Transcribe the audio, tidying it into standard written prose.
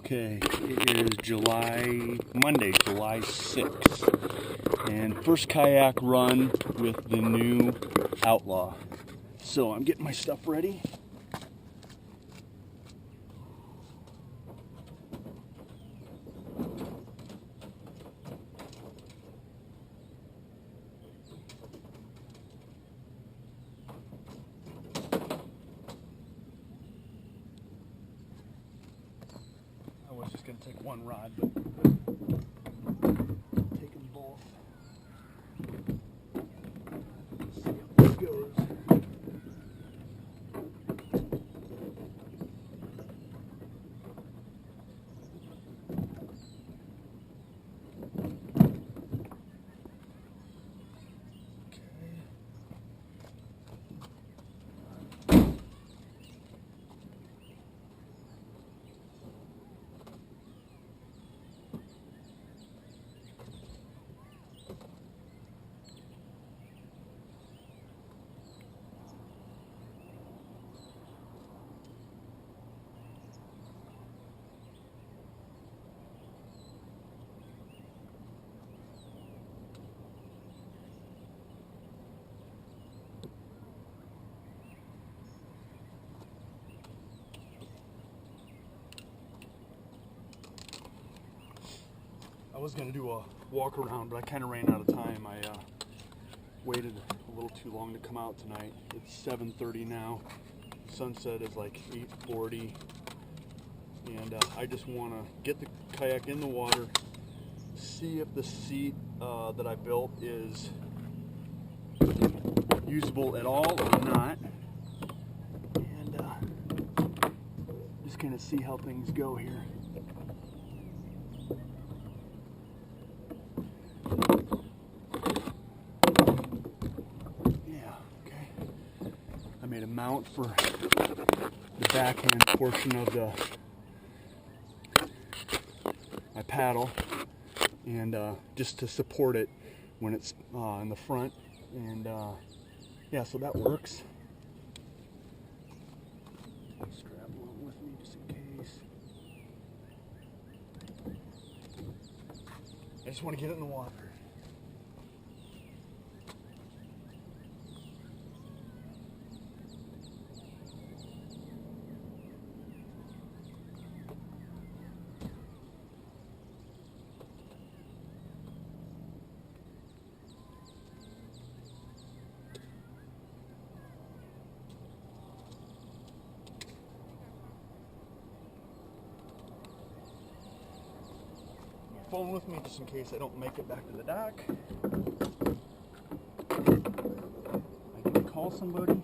Okay, it is Monday, July 6th, and first kayak run with the new Outlaw. So I'm getting my stuff ready. I was just going to take one rod, but take them both. See how this goes. I was going to do a walk around, but I kind of ran out of time. I waited a little too long to come out tonight. It's 7:30 now. Sunset is like 8:40. And I just want to get the kayak in the water, see if the seat that I built is usable at all or not. And just kind of see how things go here. I made a mount for the backhand portion of my paddle, and just to support it when it's in the front, and yeah, so that works. Strap one with me just in case. I just want to get it in the water. Phone with me just in case I don't make it back to the dock. I can call somebody.